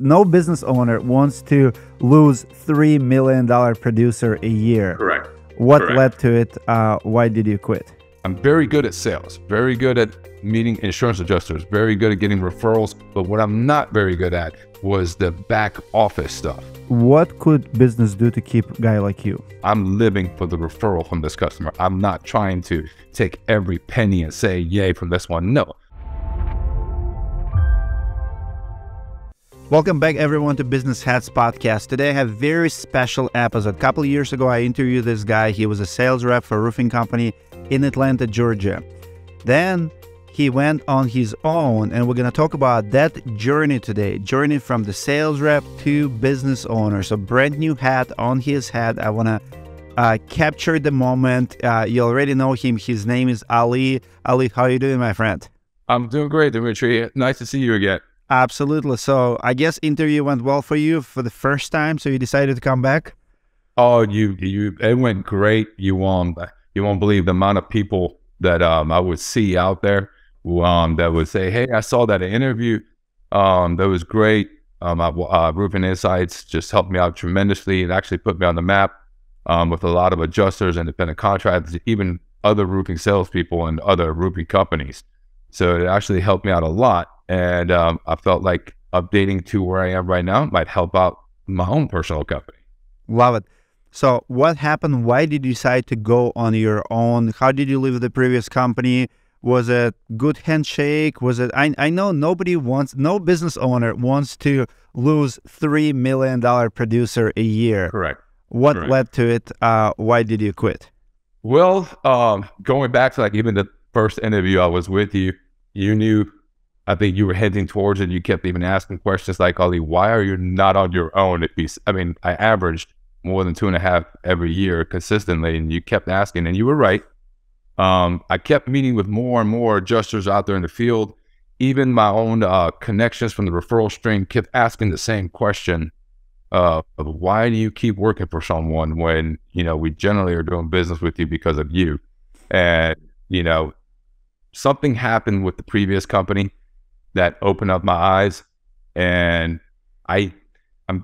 No business owner wants to lose $3 million producer a year. Correct. What Correct. led to it? Why did you quit? I'm very good at sales, very good at meeting insurance adjusters, very good at getting referrals. But what I'm not very good at was the back office stuff. What could business do to keep a guy like you? I'm living for the referral from this customer. I'm not trying to take every penny and say, yay, from this one. No. Welcome back, everyone, to Business Hats Podcast. Today I have a very special episode. A couple of years ago, I interviewed this guy. He was a sales rep for a roofing company in Atlanta, Georgia. Then he went on his own, and we're going to talk about that journey today. Journey from the sales rep to business owner. So brand new hat on his head. I want to capture the moment. You already know him. His name is Ali. Ali, how are you doing, my friend? I'm doing great, Dmitry. Nice to see you again. Absolutely. So I guess interview went well for you for the first time, so you decided to come back? Oh, it went great. You won't believe the amount of people that I would see out there that would say, "Hey, I saw that interview. That was great. Roofing Insights just helped me out tremendously. It actually put me on the map with a lot of adjusters, independent contractors, even other roofing salespeople and other roofing companies. So it actually helped me out a lot. And I felt like updating to where I am right now might help out my own personal company." Love it. So what happened? Why did you decide to go on your own? How did you leave the previous company? Was it good handshake? Was it, I know no business owner wants to lose $3 million producer a year. Correct. What led to it? Why did you quit? Well, going back to like even the first interview I was with you, you knew, I think you were heading towards it. You kept even asking questions like, Ali, why are you not on your own? I averaged more than 2.5 every year consistently, and you kept asking, and you were right. I kept meeting with more and more adjusters out there in the field. Even my own connections from the referral stream kept asking the same question of why do you keep working for someone when, we generally are doing business with you because of you? And, something happened with the previous company that opened up my eyes, and I'm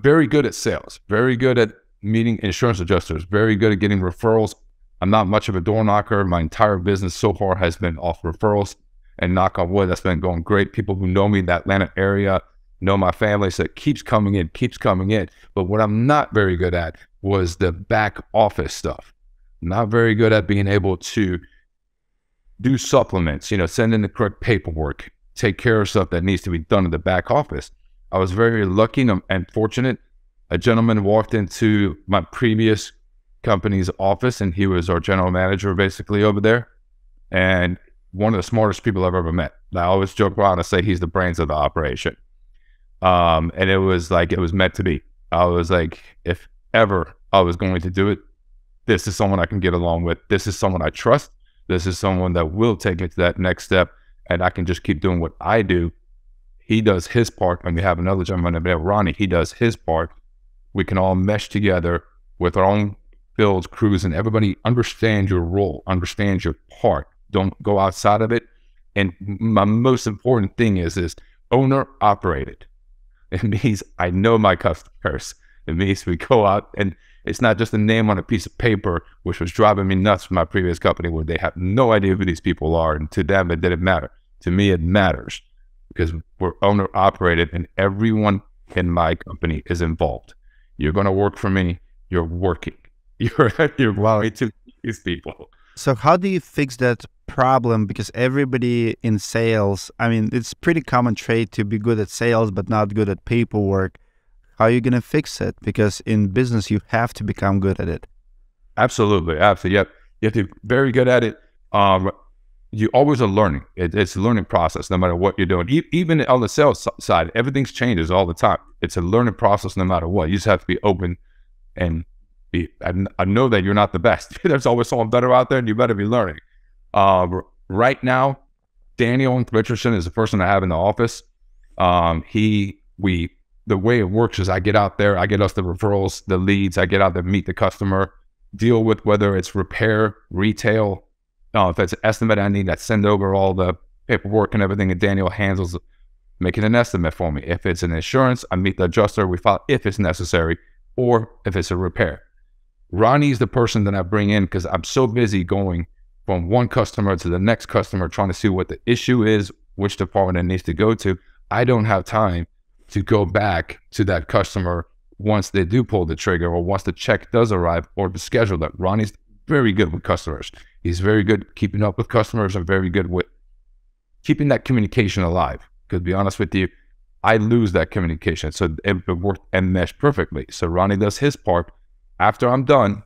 very good at sales, very good at meeting insurance adjusters, very good at getting referrals. I'm not much of a door knocker. My entire business so far has been off referrals, and knock on wood, that's been going great. People who know me in the Atlanta area, know my family, so it keeps coming in. But what I'm not very good at was the back office stuff. I'm not very good at being able to do supplements, send in the correct paperwork, take care of stuff that needs to be done in the back office. I was very lucky and fortunate. A gentleman walked into my previous company's office, and he was our general manager basically over there, and one of the smartest people I've ever met. I always joke around and say he's the brains of the operation. And it was meant to be. I was like, if ever I was going to do it, this is someone I can get along with. This is someone I trust. This is someone that will take me to that next step, and I can just keep doing what I do. He does his part, and we have another gentleman named Ronnie. He does his part. We can all mesh together with our own fields, crews, and everybody understand your role, understand your part. Don't go outside of it. And my most important thing is owner operated. It means I know my customers. It means we go out, and it's not just a name on a piece of paper, which was driving me nuts from my previous company, where they have no idea who these people are. And to them, it didn't matter. To me, it matters because we're owner operated, and everyone in my company is involved. You're going to work for me. You're working. You're going to these people. So how do you fix that problem? Because everybody in sales, it's pretty common trait to be good at sales, but not good at paperwork. How are you going to fix it? Because in business, you have to become good at it. Absolutely. Yep. You have to be very good at it. You always are learning. It's a learning process, no matter what you're doing. Even on the sales side, everything changes all the time. It's a learning process, no matter what. You just have to be open and I know that you're not the best. There's always someone better out there, and you better be learning. Right now, Daniel Richardson is the person I have in the office. The way it works is I get out there, I get us the referrals, the leads, I get out there, meet the customer, deal with whether it's repair, retail, if it's an estimate I need, I send over all the paperwork and everything, and Daniel handles making an estimate for me. If it's an insurance, I meet the adjuster, we file if it's necessary, or if it's a repair. Ronnie's the person that I bring in because I'm so busy going from one customer to the next customer, trying to see what the issue is, which department it needs to go to. I don't have time to go back to that customer once they do pull the trigger or once the check does arrive or to schedule that. Ronnie's very good with customers. He's very good keeping up with customers and very good with keeping that communication alive. Because to be honest with you, I lose that communication. So it worked and meshed perfectly. So Ronnie does his part. After I'm done,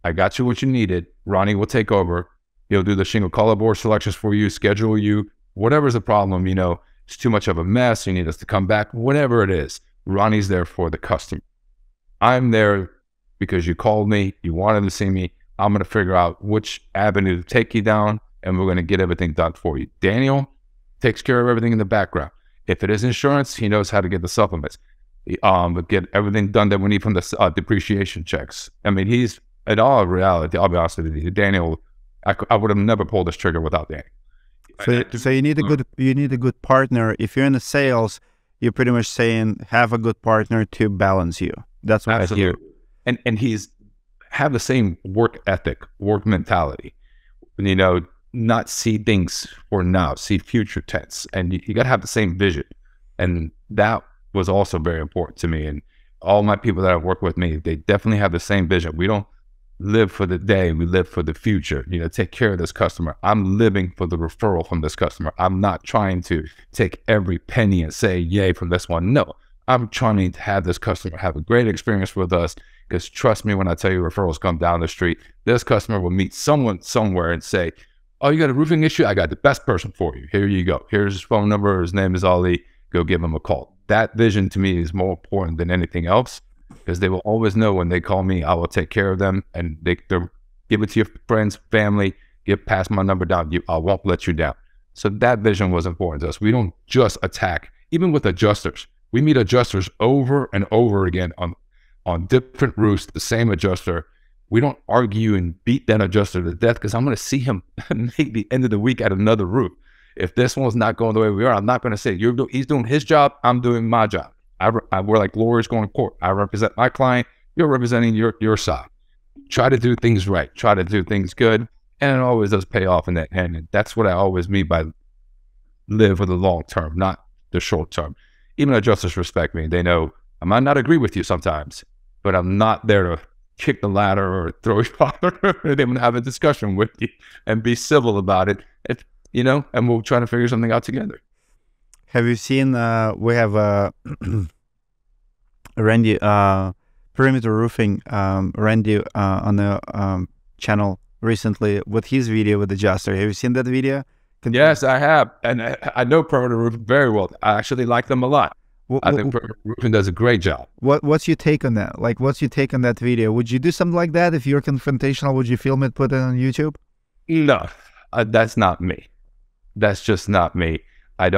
I got you what you needed. Ronnie will take over. He'll do the shingle color board selections for you, schedule you, whatever's the problem, you know, it's too much of a mess, you need us to come back, whatever it is. Ronnie's there for the customer. I'm there because you called me, you wanted to see me. I'm going to figure out which avenue to take you down, and we're going to get everything done for you. Daniel takes care of everything in the background. If it is insurance, he knows how to get the supplements. Get everything done that we need from the depreciation checks. I mean, he's, in all reality, I'll be honest with you, Daniel, I would have never pulled this trigger without Daniel. So you need a good partner. If you're in the sales, you're pretty much saying have a good partner to balance you. That's what I hear. And he's have the same work ethic, work mentality. You know, not see things for now, see future tense, and you got to have the same vision. And that was also very important to me. And all my people that have worked with me, they definitely have the same vision. We don't live for the day, we live for the future. You know, take care of this customer. I'm living for the referral from this customer. I'm not trying to take every penny and say yay from this one. No, I'm trying to have this customer have a great experience with us, because trust me when I tell you, referrals come down the street. This customer will meet someone somewhere and say, oh, you got a roofing issue? I got the best person for you. Here you go. Here's his phone number. His name is Ali. Go give him a call. That vision to me is more important than anything else, because they will always know when they call me, I will take care of them, and they'll give it to your friends, family, pass my number down. I won't let you down. So that vision was important to us. We don't just attack, even with adjusters. We meet adjusters over and over again on different roofs, the same adjuster. We don't argue and beat that adjuster to death, because I'm going to see him make the end of the week at another roof. If this one's not going the way we are, I'm not going to say, he's doing his job, I'm doing my job. We're like lawyers going to court. I represent my client, you're representing your side. Try to do things right, try to do things good, and it always does pay off in that end. And that's what I always mean by live for the long term, not the short term. Even adjusters respect me. They know I might not agree with you sometimes, but I'm not there to kick the ladder or throw you off. They're going to have a discussion with you and be civil about it. You know, and we'll try to figure something out together. Have you seen, we have Randy, Perimeter Roofing, Randy on the channel recently with his video with the adjuster. Have you seen that video? Yes, I have. And I know Perimeter Roofing very well. I actually like them a lot. I think Perimeter Roofing does a great job. What's your take on that? Like, what's your take on that video? Would you do something like that if you're confrontational? Would you film it, put it on YouTube? No, that's not me. That's just not me. I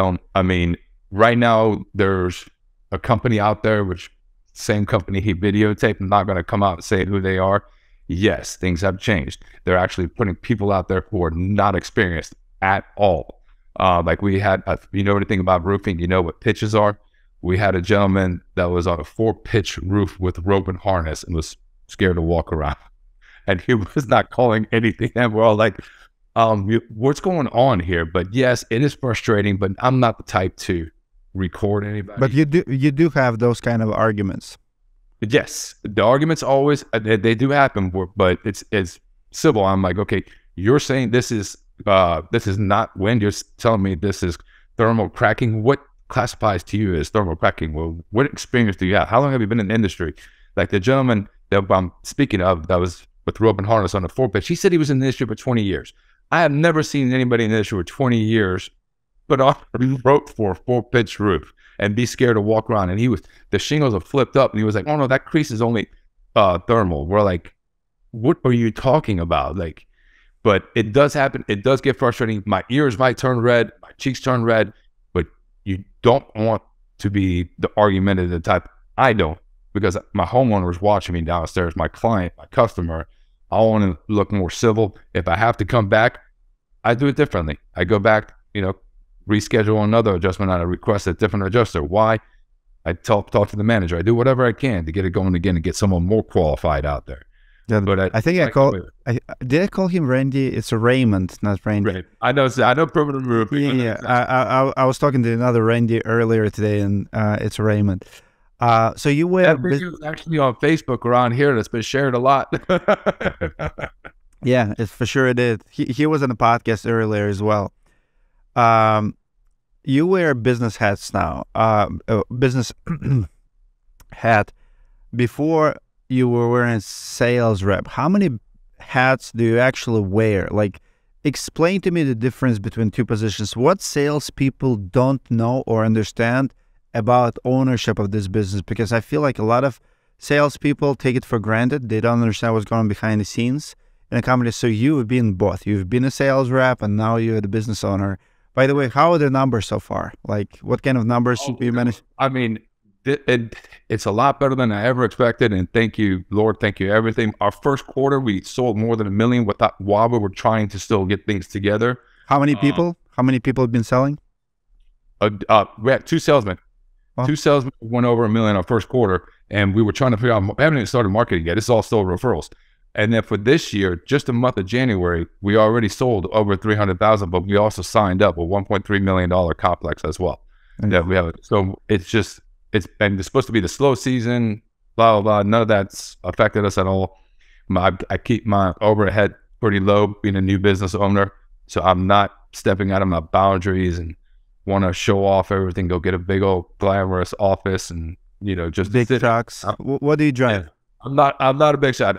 mean, right now there's a company out there, which same company he videotaped. I'm not going to come out and say who they are. Yes, things have changed. They're actually putting people out there who are not experienced at all. Like we had, you know anything about roofing, you know what pitches are? We had a gentleman that was on a 4-pitch roof with rope and harness and was scared to walk around. And he was not calling anything. And we're all like, what's going on here? But yes, it is frustrating, but I'm not the type to record anybody. But you do have those kind of arguments. Yes, the arguments always, they do happen, but it's civil. I'm like, okay, you're saying this is not wind. You're telling me this is thermal cracking. What classifies to you as thermal cracking? Well, what experience do you have? How long have you been in the industry? Like the gentleman that I'm speaking of that was with rope and harness on the 4-pitch, he said he was in the industry for 20 years. I have never seen anybody in the industry for 20 years put on rope for a 4-pitch roof and be scared to walk around. And the shingles are flipped up, and he was like, oh no, that crease is only thermal. We're like, what are you talking about? Like, but it does happen. It does get frustrating. My ears might turn red, my cheeks turn red, but you don't want to be the argumentative type. I don't, because my homeowner is watching me downstairs, my client, my customer. I want to look more civil. If I have to come back, I do it differently. I go back, you know, reschedule another adjustment. I request a different adjuster. Why? I talk to the manager. I do whatever I can to get it going again and get someone more qualified out there. Yeah, but I think did I call him Randy? It's a Raymond, not Randy. Right. I know permanent roofing. Yeah. I was talking to another Randy earlier today, and it's Raymond. So you were actually on Facebook around here that's been shared a lot. Yeah, it's for sure it did. He was on the podcast earlier as well. You wear business hats now. Business hat. Before you were wearing sales rep. How many hats do you actually wear? Like, explain to me the difference between two positions. What salespeople don't know or understand about ownership of this business? Because I feel like a lot of salespeople take it for granted. They don't understand what's going on behind the scenes in a company. So you've been both. You've been a sales rep and now you're the business owner. By the way, how are the numbers so far? Like, what kind of numbers should we manage? I mean, it's a lot better than I ever expected. And thank you, Lord. Thank you, everything. Our first quarter, we sold more than $1 million while we were trying to still get things together. How many people? How many people have been selling? We had 2 salesmen. Wow. 2 salesmen went over $1 million our first quarter. And we were trying to figure out, we haven't even started marketing yet. It's all still referrals. And then for this year, just the month of January, we already sold over 300,000, but we also signed up a $1.3 million complex as well. Mm-hmm. Yeah, we have it. So it's supposed to be the slow season, blah, blah, blah. None of that's affected us at all. I keep my overhead pretty low being a new business owner. So I'm not stepping out of my boundaries and want to show off everything, go get a big old glamorous office and, just big trucks. What do you drive? Yeah. I'm not a big shot.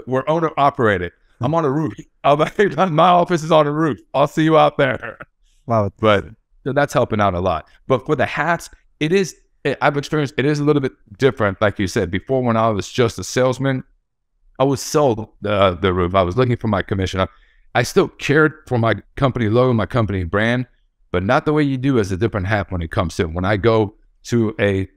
We're owner operated. I'm on a roof. My office is on a roof. I'll see you out there. Wow. But so that's helping out a lot. But for the hats, I've experienced, it is a little bit different. Like you said, before when I was just a salesman, I was sold the roof. I was looking for my commission. I still cared for my company logo, my company brand, but not the way you do as a different hat when it comes to when I go to a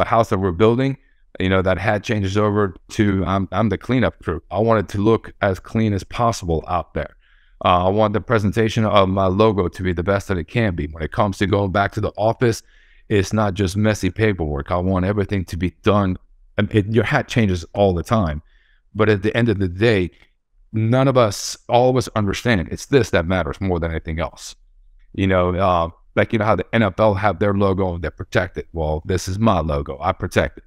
house that we're building. That hat changes over to I'm the cleanup crew. I want it to look as clean as possible out there. I want the presentation of my logo to be the best that it can be. When it comes to going back to the office, it's not just messy paperwork. I want everything to be done. Your hat changes all the time. But at the end of the day, all of us understand it's this that matters more than anything else. Like how the NFL have their logo and they're protected. Well, this is my logo. I protect it.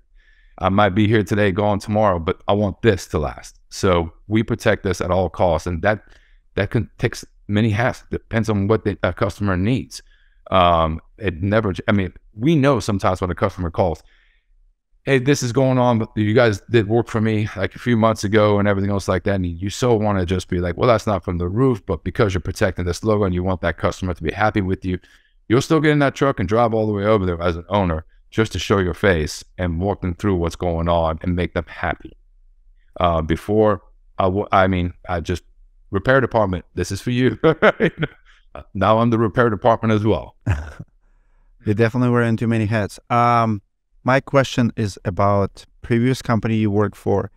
I might be here today, gone tomorrow, but I want this to last. So we protect this at all costs, and that can take many hats. Depends on what the customer needs. We know sometimes when a customer calls, hey, this is going on, but you guys did work for me like a few months ago and everything else like that. And you so want to just be like, well, that's not from the roof, but because you're protecting this logo and you want that customer to be happy with you, you'll still get in that truck and drive all the way over there as an owner, just to show your face and walk them through what's going on and make them happy. Before, I just repair department. This is for you. Now I'm the repair department as well. You definitely wearing too many hats. My question is about previous company you worked for.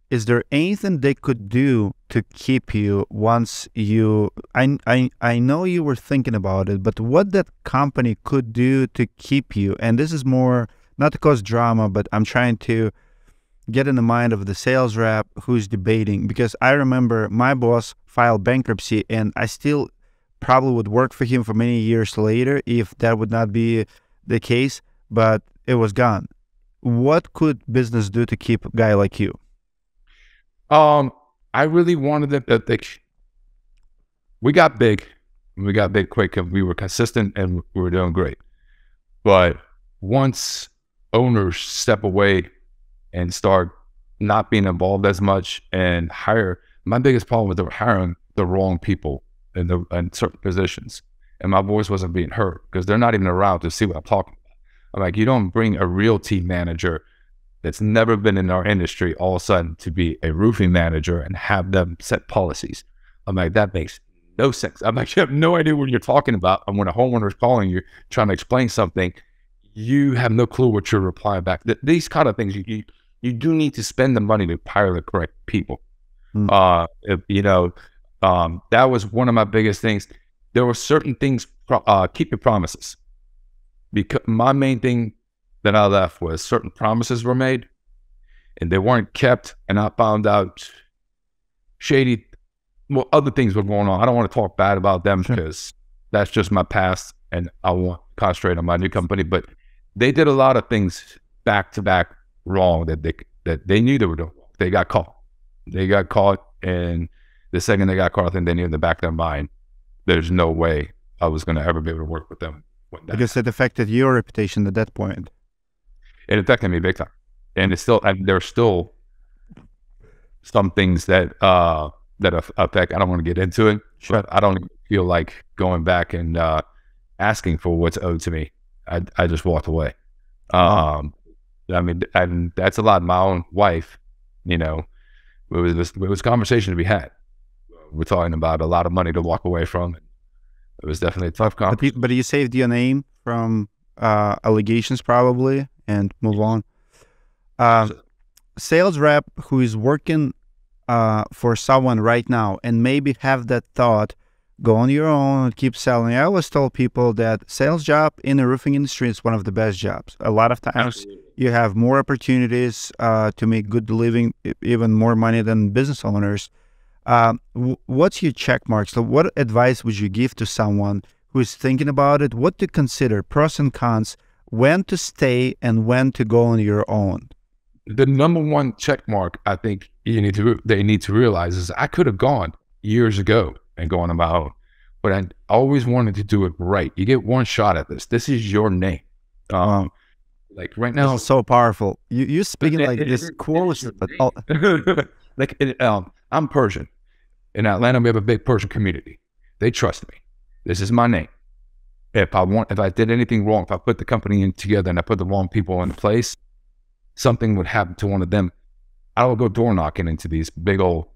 Is there anything they could do to keep you once you, I know you were thinking about it, but what that company could do to keep you? And this is more, not to cause drama, but I'm trying to get in the mind of the sales rep who's debating, because I remember my boss filed bankruptcy and I still probably would work for him for many years later if that would not be the case, but it was gone. What could business do to keep a guy like you? I really wanted them to think. We got big quick and we were consistent and we were doing great. But once owners step away and start not being involved as much and my biggest problem was they were hiring the wrong people in certain positions. And my voice wasn't being heard because they're not even around to see what I'm talking about. I'm like, you don't bring a real team manager that's never been in our industry all of a sudden to be a roofing manager and have them set policies. I'm like, that makes no sense. I'm like, you have no idea what you're talking about. And when a homeowner is calling you, trying to explain something, you have no clue what you're replying back. These kind of things, you do need to spend the money to hire the correct people. That was one of my biggest things. There were certain things keep your promises. Because my main thing that I left was certain promises were made and they weren't kept, and I found out shady, well, other things were going on. I don't want to talk bad about them because that's just my past, and I want to concentrate on my new company. But they did a lot of things back to back wrong that they knew they were doing. They got caught. And the second they got caught, I think they knew in the back of their mind, there's no way I was going to ever be able to work with them. Because it affected your reputation at that point. It affected me big time, and there's still some things that affect. I don't want to get into it, but I don't feel like going back and asking for what's owed to me. I just walked away. I mean, and that's a lot. My own wife, you know, it was a conversation to be had. We're talking about a lot of money to walk away from. It was definitely a tough conversation. But you saved your name from allegations probably and move on. Sales rep who is working for someone right now and maybe have that thought, go on your own and keep selling. I always tell people that sales job in the roofing industry is one of the best jobs. A lot of times you have more opportunities to make good living, even more money than business owners. What's your check mark? So what advice would you give to someone who is thinking about it? What to consider, pros and cons, when to stay and when to go on your own? The number one check mark I think they need to realize is I could have gone years ago and gone on my own, but I always wanted to do it right. You get one shot at this. This is your name. Like right now, it's so powerful. You speaking like this cool, but like I'm Persian. In Atlanta, we have a big Persian community. They trust me. This is my name. If I did anything wrong, if I put the company in together and I put the wrong people in place, something would happen to one of them. I would go door knocking into these big old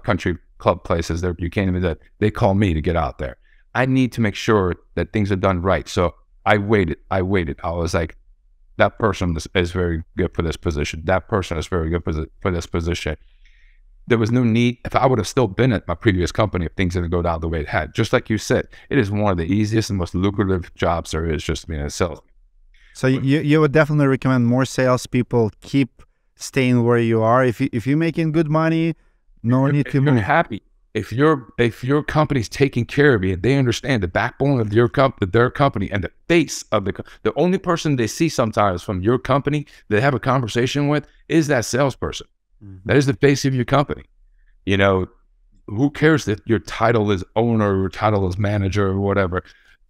country club places that you can't even do. They call me to get out there. I need to make sure that things are done right. So I waited. I was like, that person is very good for this position. That person is very good for this position. There was no need. If I would have still been at my previous company, if things didn't go down the way it had, just like you said, it is one of the easiest and most lucrative jobs there is, just being a salesman. So you would definitely recommend more salespeople keep staying where you are. If you're making good money, no need to move. You're happy. If your company's taking care of you, they understand the backbone of their company and the face of the only person they see sometimes from your company they have a conversation with is that salesperson. That is the face of your company. You know, who cares if your title is owner or your title is manager or whatever?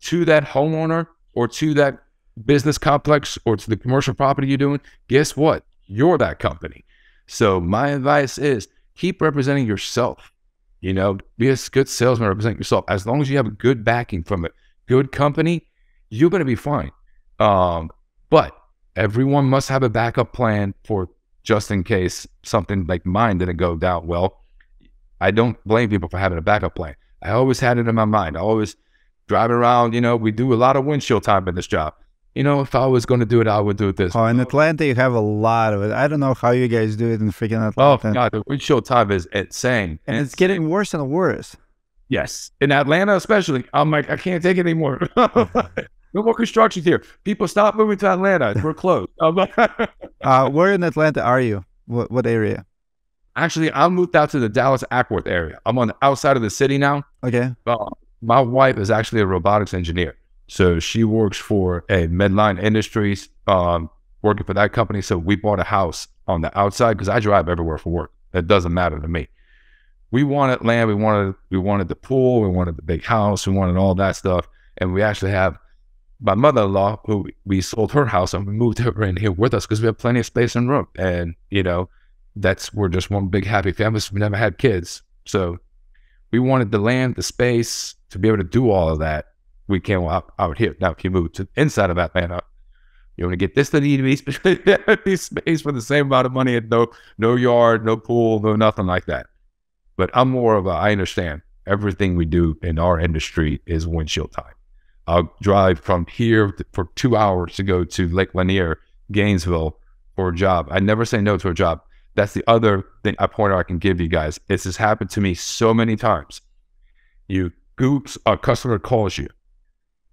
To that homeowner or to that business complex or to the commercial property you're doing, guess what? You're that company. So my advice is keep representing yourself. You know, be a good salesman, represent yourself. As long as you have a good backing from a good company, you're going to be fine. But everyone must have a backup plan for just in case something like mine didn't go down well. I don't blame people for having a backup plan. I always had it in my mind. I always drive around, you know, we do a lot of windshield time in this job. You know, if I was going to do it, I would do it this way. Oh, in Atlanta, you have a lot of it. I don't know how you guys do it in freaking Atlanta. Oh, God, the windshield time is insane. And it's getting worse and worse. Yes. In Atlanta, especially, I'm like, I can't take it anymore. No more construction here. People stop moving to Atlanta. We're closed. Where in Atlanta are you? What area? Actually, I moved out to the Dallas-Acworth area. I'm on the outside of the city now. Okay. My wife is actually a robotics engineer. So she works for a Medline Industries, working for that company. So we bought a house on the outside because I drive everywhere for work. It doesn't matter to me. We wanted land. We wanted the pool. We wanted the big house. We wanted all that stuff. And we actually have my mother-in-law, who we sold her house and we moved her in here with us because we have plenty of space and room. And, you know, we're just one big happy family. So we never had kids. So we wanted the land, the space to be able to do all of that. We came out here. Now, if you move to inside of Atlanta, you want to get this space for the same amount of money and no yard, no pool, no nothing like that. But I'm more of I understand everything we do in our industry is windshield time. I'll drive from here for 2 hours to go to Lake Lanier, Gainesville for a job. I never say no to a job. That's the other thing I can give you guys. This has happened to me so many times. A customer calls you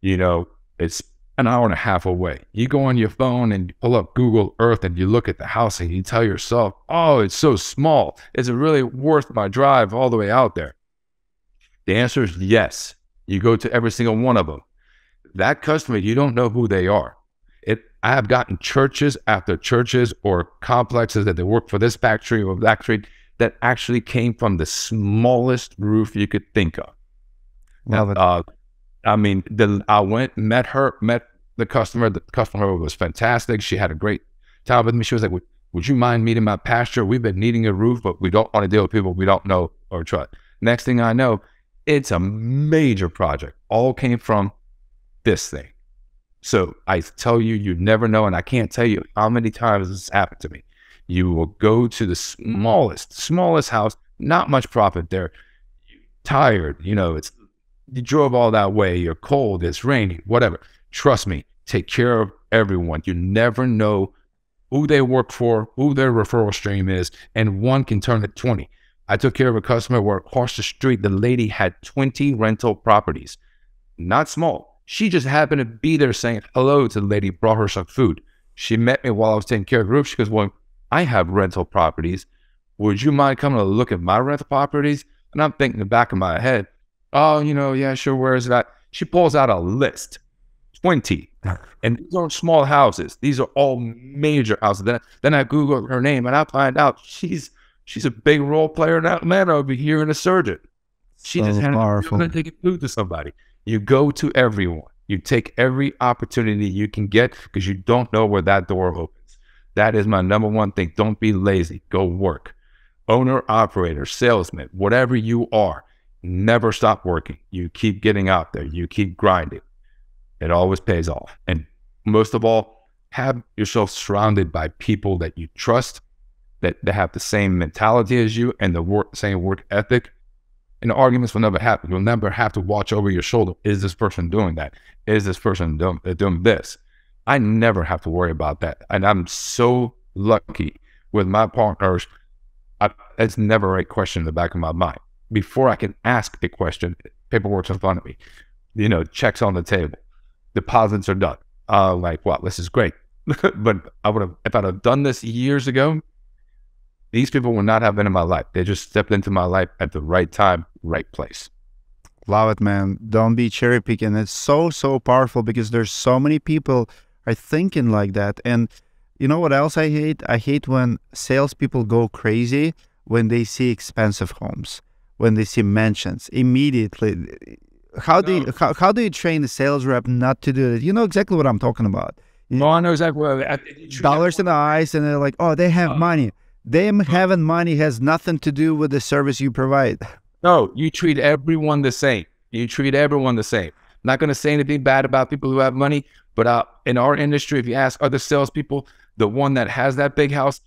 It's an hour and a half away. You go on your phone and you pull up Google Earth and you look at the house and you tell yourself, oh, it's so small. Is it really worth my drive all the way out there? The answer is yes. You go to every single one of them. That customer, you don't know who they are. I have gotten churches after churches or complexes that they work for this factory or that factory that actually came from the smallest roof you could think of. Love it. I went, met the customer. The customer was fantastic. She had a great time with me. She was like, would you mind meeting my pastor? We've been needing a roof, but we don't want to deal with people we don't know or trust. Next thing I know, it's a major project. All came from this thing. So I tell you, you never know. And I can't tell you how many times this happened to me. You will go to the smallest house, not much profit there. You're tired, you drove all that way. You're cold. It's raining, whatever. Trust me, take care of everyone. You never know who they work for, who their referral stream is, and one can turn to 20. I took care of a customer where across the street, the lady had 20 rental properties, not small. She just happened to be there saying hello to the lady, brought her some food. She met me while I was taking care of the roof. She goes, well, I have rental properties. Would you mind coming to look at my rental properties? And I'm thinking in the back of my head, oh, yeah, sure, where is that? She pulls out a list, 20. And these aren't small houses. These are all major houses. Then I Google her name and I find out she's a big role player in Atlanta over here in a surgeon. She just had to take food to somebody. You go to everyone. You take every opportunity you can get because you don't know where that door opens. That is my number one thing. Don't be lazy. Go work. Owner, operator, salesman, whatever you are, never stop working. You keep getting out there. You keep grinding. It always pays off. And most of all, have yourself surrounded by people that you trust, that have the same mentality as you and the same work ethic. And the arguments will never happen. You'll never have to watch over your shoulder. Is this person doing that? Is this person doing this? I never have to worry about that. And I'm so lucky with my partners. It's never a question in the back of my mind. Before I can ask a question, paperwork's in front of me. Checks on the table. Deposits are done. Like, wow, this is great. But if I'd have done this years ago, these people would not have been in my life. They just stepped into my life at the right time, right place. Love it, man. Don't be cherry picking. It's so, so powerful because there's so many people are thinking like that. And you know what else I hate? I hate when salespeople go crazy when they see expensive homes, when they see mansions. Immediately, how do you train the sales rep not to do it? You know exactly what I'm talking about. No, I know exactly what dollars in the eyes, and they're like, oh, they have money. Them having money has nothing to do with the service you provide. No, you treat everyone the same. You treat everyone the same. I'm not going to say anything bad about people who have money, but in our industry, if you ask other salespeople, the one that has that big house,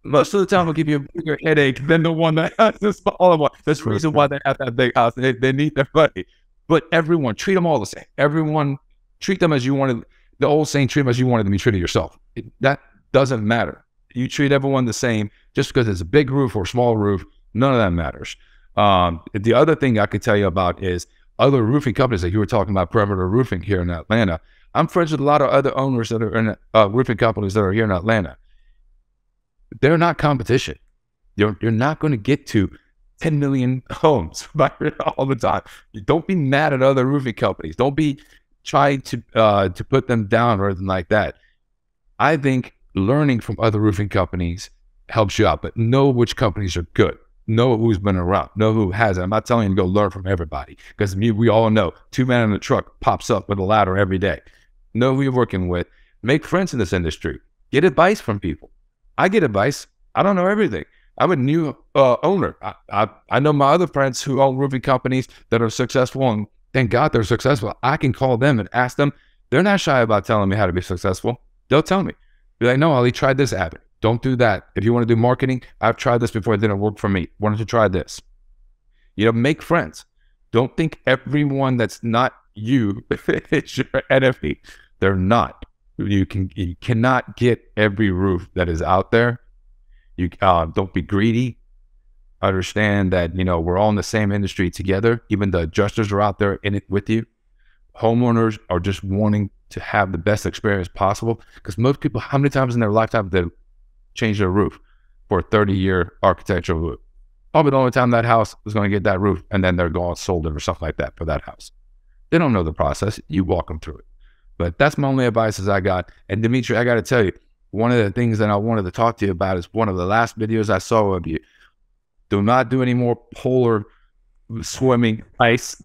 most of the time will give you a bigger headache than the one that has the smaller one. That's the reason why they have that big house. They need their money. But everyone, treat them all the same. Everyone, treat them as you wanted. The old saying, treat them as you wanted to be treated yourself. That doesn't matter. You treat everyone the same just because it's a big roof or small roof. None of that matters. The other thing I could tell you about is other roofing companies that you were talking about, Perimeter Roofing here in Atlanta. I'm friends with a lot of other owners that are in roofing companies that are here in Atlanta. They're not competition. You're not going to get to 10 million homes all the time. Don't be mad at other roofing companies. Don't be trying to put them down or anything like that. I think learning from other roofing companies helps you out, but know which companies are good. Know who's been around. Know who hasn't. I'm not telling you to go learn from everybody because we all know 2 men in the truck pops up with a ladder every day. Know who you're working with. Make friends in this industry. Get advice from people. I get advice. I don't know everything. I'm a new owner. I know my other friends who own roofing companies that are successful, and thank God they're successful. I can call them and ask them. They're not shy about telling me how to be successful. They'll tell me. Be like, no, Ali, try this app. Don't do that. If you want to do marketing, I've tried this before. It didn't work for me. Why don't you try this? Make friends. Don't think everyone that's not you is your enemy. They're not. You cannot get every roof that is out there. You don't be greedy. Understand that we're all in the same industry together. Even the adjusters are out there in it with you. homeowners are just wanting to have the best experience possible. Because most people, how many times in their lifetime they change their roof for a 30-year architectural roof? Probably the only time that house is going to get that roof, and then they're going sold it or something like that for that house. They don't know the process. You walk them through it. But that's my only advice as I got. And Dmitry, I got to tell you, one of the things that I wanted to talk to you about is one of the last videos I saw of you. Do not do any more polar swimming ice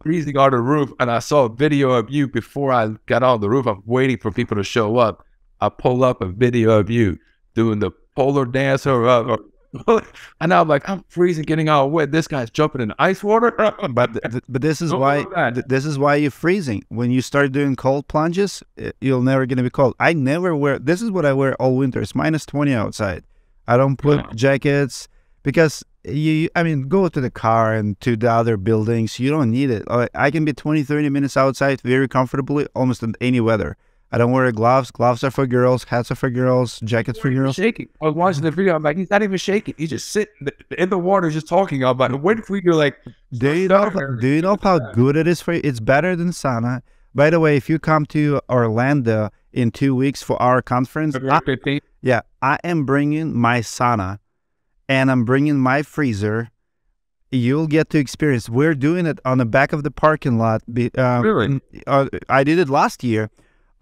freezing on the roof. And I saw a video of you before I got on the roof. I'm waiting for people to show up. I pull up a video of you doing the polar dance and I'm like, I'm freezing, getting all wet. This guy's jumping in ice water. but this is why you're freezing. When you start doing cold plunges, you're never gonna be cold. I never wear. This is what I wear all winter. It's -20 outside. I don't put jackets because go to the car and to the other buildings. You don't need it. I can be 20-30 minutes outside very comfortably, almost in any weather. I don't wear gloves. Gloves are for girls. Hats are for girls. Jackets for girls. Shaking. I was watching the video. I'm like, he's not even shaking. He's just sitting in the water, just talking about it. Waiting for you to like. Do you know how good it is for you? It's better than sauna. By the way, if you come to Orlando in 2 weeks for our conference, I am bringing my sauna, and I'm bringing my freezer. You'll get to experience. We're doing it on the back of the parking lot. Really? I did it last year.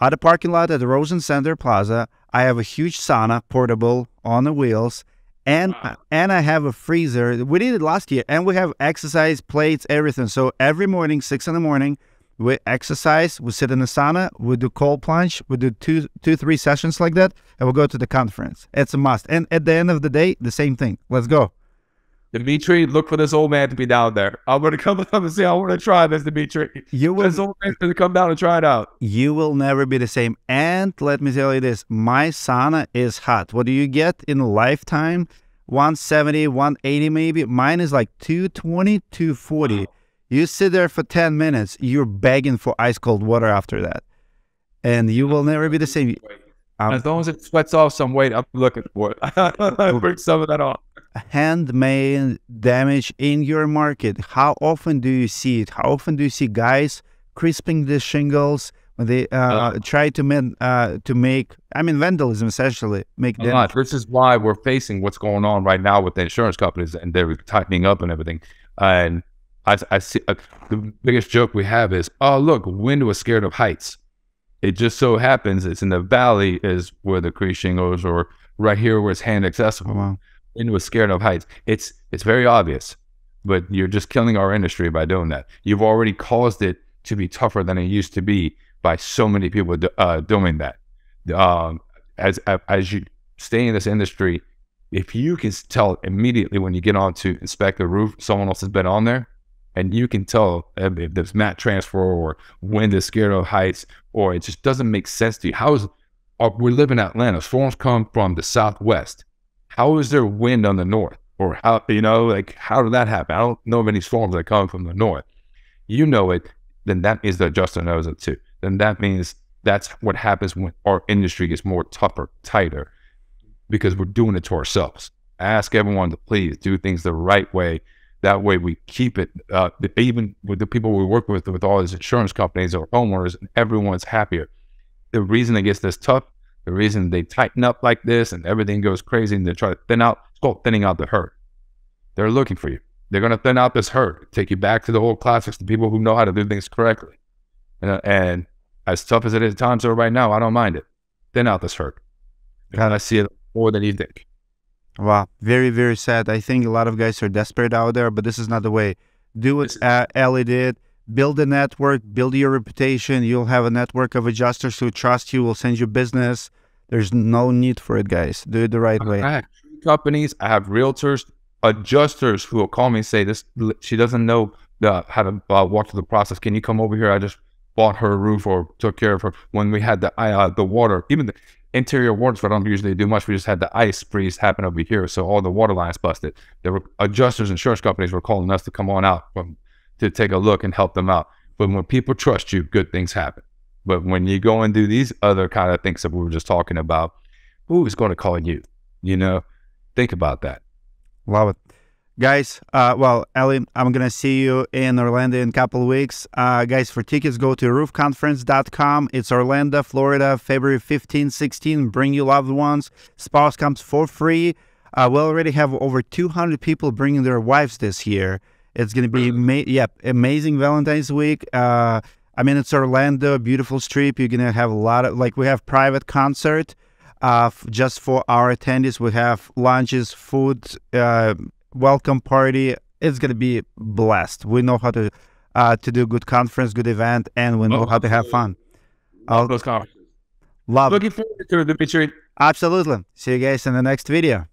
At the parking lot at the Rosen Center Plaza, I have a huge sauna, portable, on the wheels, and I have a freezer. We did it last year, and we have exercise plates, everything. So every morning, 6 in the morning, we exercise, we sit in the sauna, we do cold plunge, we do two, 3 sessions like that, and we'll go to the conference. It's a must. And at the end of the day, the same thing. Let's go. Dmitry, look for this old man to be down there. I'm going to come up and say, I want to try this, Dmitry. This old man's going to come down and try it out. You will never be the same. And let me tell you this, my sauna is hot. What do you get in a lifetime? 170, 180 maybe. Mine is like 220, 240. Wow. You sit there for 10 minutes, you're begging for ice cold water after that. And you will never be the same. As long as it sweats off some weight, I'm looking for it. I'll bring some of that on. Handmade damage in your market. How often do you see it? How often do you see guys crisping the shingles when they try to make vandalism essentially? This is why we're facing what's going on right now with the insurance companies, and they're tightening up and everything. And I see the biggest joke we have is, oh look, wind was scared of heights. It just so happens it's in the valley is where the crease shingles, or right here where it's hand accessible. Oh, wow. Wind was scared of heights. It's very obvious, but you're just killing our industry by doing that. You've already caused it to be tougher than it used to be by so many people doing that. As you stay in this industry, if you can tell immediately when you get on to inspect a roof, someone else has been on there, and you can tell if there's mat transfer or wind is scared of heights, or it just doesn't make sense to you. We live in Atlanta. Storms come from the southwest. How is there wind on the north? Or how did that happen? I don't know of any storms that come from the north. You know it, then that means the adjuster knows it too. Then that means that's what happens when our industry gets more tougher, tighter, because we're doing it to ourselves. I ask everyone to please do things the right way. That way we keep it, even with the people we work with all these insurance companies or homeowners, everyone's happier. The reason it gets this tough, the reason they tighten up like this and everything goes crazy and they try to thin out, it's called thinning out the herd. They're looking for you. They're going to thin out this herd, take you back to the old classics, the people who know how to do things correctly. And as tough as it is times are right now, I don't mind it. Thin out this herd. God, I see it more than you think. Wow. Very, very sad. I think a lot of guys are desperate out there, but this is not the way. Do what Ali did. Build a network, build your reputation. You'll have a network of adjusters who trust you, will send you business. There's no need for it, guys. Do it the right way. I have companies, I have realtors, adjusters who will call me and say, "This, she doesn't know how to walk through the process. Can you come over here? I just bought her a roof or took care of her when we had the water, even the interior waters. I don't usually do much. We just had the ice freeze happen over here, so all the water lines busted. There were adjusters, insurance companies were calling us to come on out to take a look and help them out. But when people trust you, good things happen. But when you go and do these other kind of things that we were just talking about, who is going to call you? Think about that. Love it. Guys, well, Ali, I'm going to see you in Orlando in a couple of weeks. Guys, for tickets, go to roofconference.com. It's Orlando, Florida, February 15, 16. Bring your loved ones. Spouse comes for free. We already have over 200 people bringing their wives this year. It's going to be, amazing Valentine's week. I mean, it's Orlando, beautiful strip. You're going to have a lot of, we have private concert just for our attendees. We have lunches, food, welcome party. It's gonna be blessed. We know how to do good conference, good event, and we know how to have fun. Love those conferences. Love. Looking forward to it, Dmitry. Absolutely. See you guys in the next video.